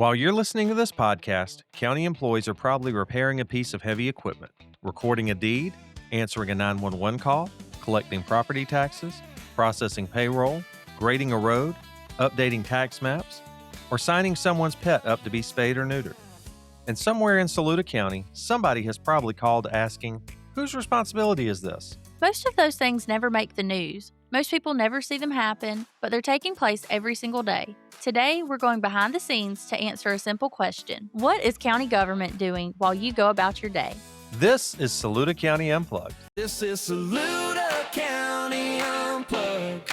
While you're listening to this podcast, county employees are probably repairing a piece of heavy equipment, recording a deed, answering a 911 call, collecting property taxes, processing payroll, grading a road, updating tax maps, or signing someone's pet up to be spayed or neutered. And somewhere in Saluda County, somebody has probably called asking, whose responsibility is this? Most of those things never make the news. Most people never see them happen, but they're taking place every single day. Today, we're going behind the scenes to answer a simple question. What is county government doing while you go about your day? This is Saluda County Unplugged. This is Saluda County Unplugged.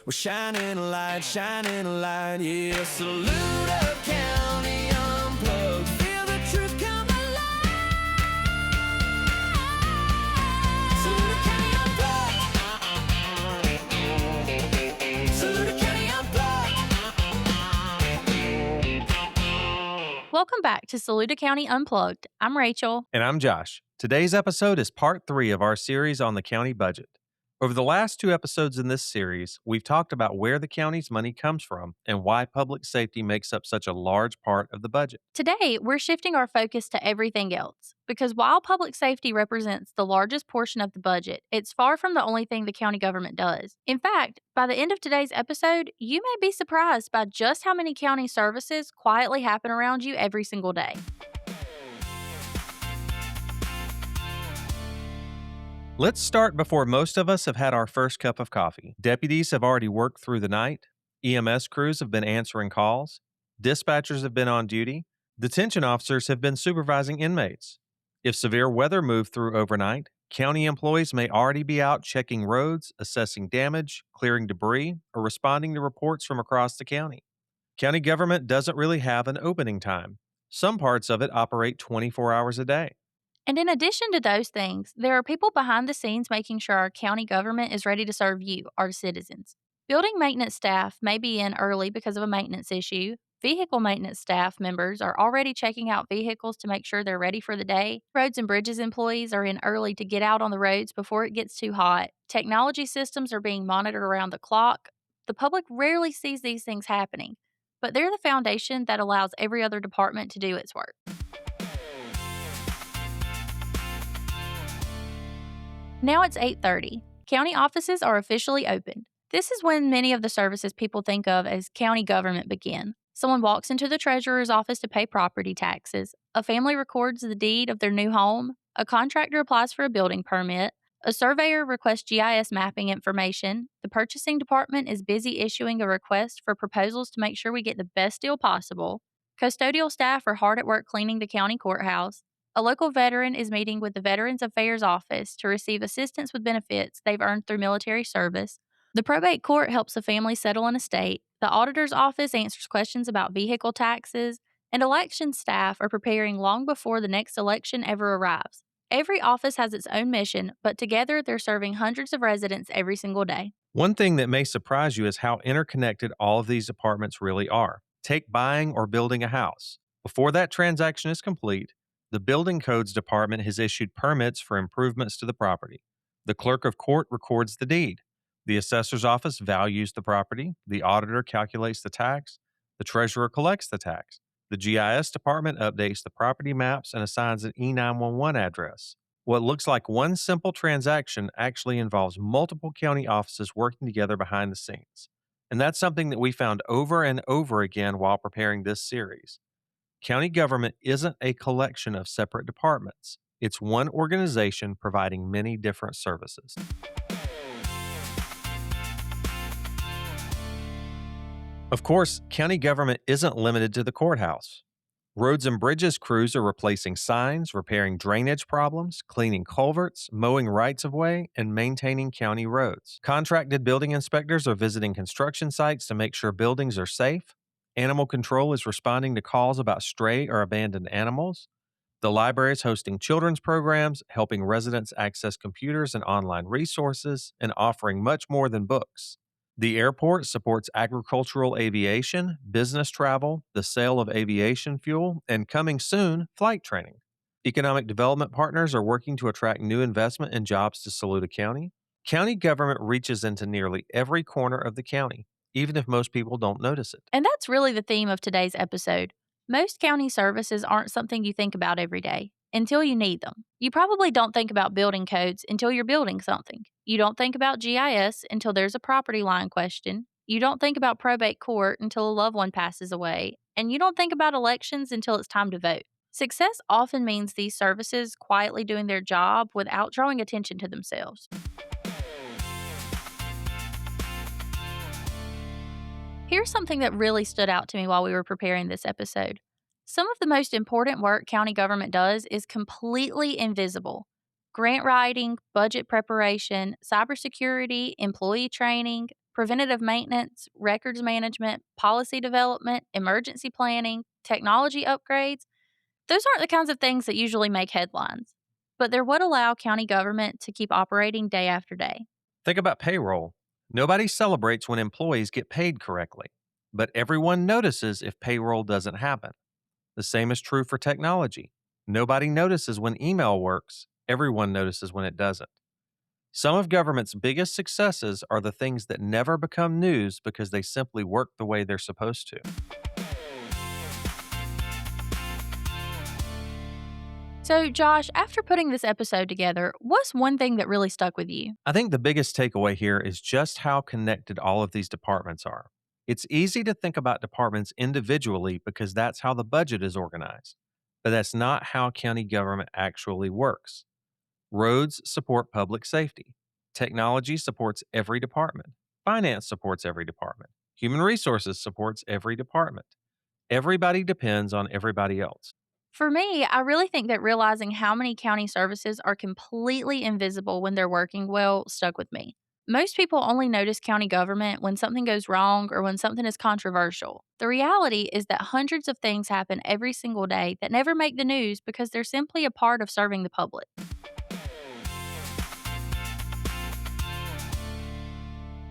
We're shining a light, yeah. Saluda County Unplugged. Feel the truth come alive. Saluda County Unplugged. Saluda County Unplugged. Welcome back to Saluda County Unplugged. I'm Rachel. And I'm Josh. Today's episode is part 3 of our series on the county budget. Over the last 2 episodes in this series, we've talked about where the county's money comes from and why public safety makes up such a large part of the budget. Today, we're shifting our focus to everything else, because while public safety represents the largest portion of the budget, it's far from the only thing the county government does. In fact, by the end of today's episode, you may be surprised by just how many county services quietly happen around you every single day. Let's start before most of us have had our first cup of coffee. Deputies have already worked through the night. EMS crews have been answering calls. Dispatchers have been on duty. Detention officers have been supervising inmates. If severe weather moved through overnight, county employees may already be out checking roads, assessing damage, clearing debris, or responding to reports from across the county. County government doesn't really have an opening time. Some parts of it operate 24 hours a day. And in addition to those things, there are people behind the scenes making sure our county government is ready to serve you, our citizens. Building maintenance staff may be in early because of a maintenance issue. Vehicle maintenance staff members are already checking out vehicles to make sure they're ready for the day. Roads and bridges employees are in early to get out on the roads before it gets too hot. Technology systems are being monitored around the clock. The public rarely sees these things happening, but they're the foundation that allows every other department to do its work. Now it's 8:30. County offices are officially opened. This is when many of the services people think of as county government begin. Someone walks into the treasurer's office to pay property taxes. A family records the deed of their new home. A contractor applies for a building permit. A surveyor requests GIS mapping information. The purchasing department is busy issuing a request for proposals to make sure we get the best deal possible. Custodial staff are hard at work cleaning the county courthouse. A local veteran is meeting with the Veterans Affairs Office to receive assistance with benefits they've earned through military service. The probate court helps a family settle an estate. The auditor's office answers questions about vehicle taxes. And election staff are preparing long before the next election ever arrives. Every office has its own mission, but together they're serving hundreds of residents every single day. One thing that may surprise you is how interconnected all of these departments really are. Take buying or building a house. Before that transaction is complete, the Building Codes Department has issued permits for improvements to the property. The clerk of court records the deed. The assessor's office values the property. The auditor calculates the tax. The treasurer collects the tax. The GIS department updates the property maps and assigns an E911 address. What looks like one simple transaction actually involves multiple county offices working together behind the scenes. And that's something that we found over and over again while preparing this series. County government isn't a collection of separate departments. It's one organization providing many different services. Of course, county government isn't limited to the courthouse. Roads and bridges crews are replacing signs, repairing drainage problems, cleaning culverts, mowing rights-of-way, and maintaining county roads. Contracted building inspectors are visiting construction sites to make sure buildings are safe. Animal control is responding to calls about stray or abandoned animals. The library is hosting children's programs, helping residents access computers and online resources, and offering much more than books. The airport supports agricultural aviation, business travel, the sale of aviation fuel, and coming soon, flight training. Economic development partners are working to attract new investment and jobs to Saluda County. County government reaches into nearly every corner of the county, even if most people don't notice it. And that's really the theme of today's episode. Most county services aren't something you think about every day until you need them. You probably don't think about building codes until you're building something. You don't think about GIS until there's a property line question. You don't think about probate court until a loved one passes away. And you don't think about elections until it's time to vote. Success often means these services quietly doing their job without drawing attention to themselves. Here's something that really stood out to me while we were preparing this episode. Some of the most important work county government does is completely invisible. Grant writing, budget preparation, cybersecurity, employee training, preventative maintenance, records management, policy development, emergency planning, technology upgrades. Those aren't the kinds of things that usually make headlines, but they're what allow county government to keep operating day after day. Think about payroll. Nobody celebrates when employees get paid correctly, but everyone notices if payroll doesn't happen. The same is true for technology. Nobody notices when email works, everyone notices when it doesn't. Some of government's biggest successes are the things that never become news because they simply work the way they're supposed to. So, Josh, after putting this episode together, what's one thing that really stuck with you? I think the biggest takeaway here is just how connected all of these departments are. It's easy to think about departments individually because that's how the budget is organized, but that's not how county government actually works. Roads support public safety. Technology supports every department. Finance supports every department. Human resources supports every department. Everybody depends on everybody else. For me, I really think that realizing how many county services are completely invisible when they're working well stuck with me. Most people only notice county government when something goes wrong or when something is controversial. The reality is that hundreds of things happen every single day that never make the news because they're simply a part of serving the public.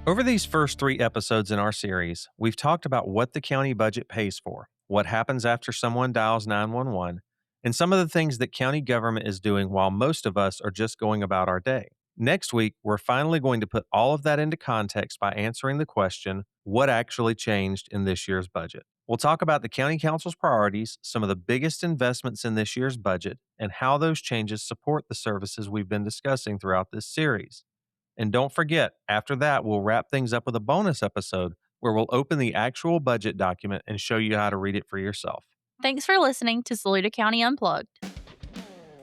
Over these first 3 episodes in our series, we've talked about what the county budget pays for, what happens after someone dials 911, and some of the things that county government is doing while most of us are just going about our day. Next week, we're finally going to put all of that into context by answering the question, what actually changed in this year's budget? We'll talk about the county council's priorities, some of the biggest investments in this year's budget, and how those changes support the services we've been discussing throughout this series. And don't forget, after that, we'll wrap things up with a bonus episode where we'll open the actual budget document and show you how to read it for yourself. Thanks for listening to Saluda County Unplugged.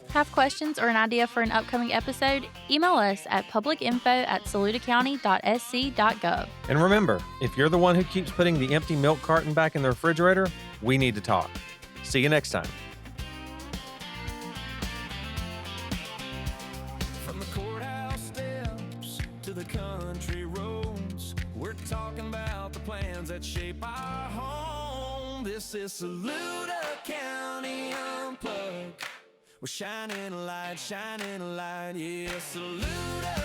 Have questions or an idea for an upcoming episode? Email us at publicinfo@salutacounty.sc.gov. And remember, if you're the one who keeps putting the empty milk carton back in the refrigerator, we need to talk. See you next time. From the courthouse steps to the country roads, we're talking about the plans that shape our home. This is Saluda County Unplugged. We're shining a light, yeah, Saluda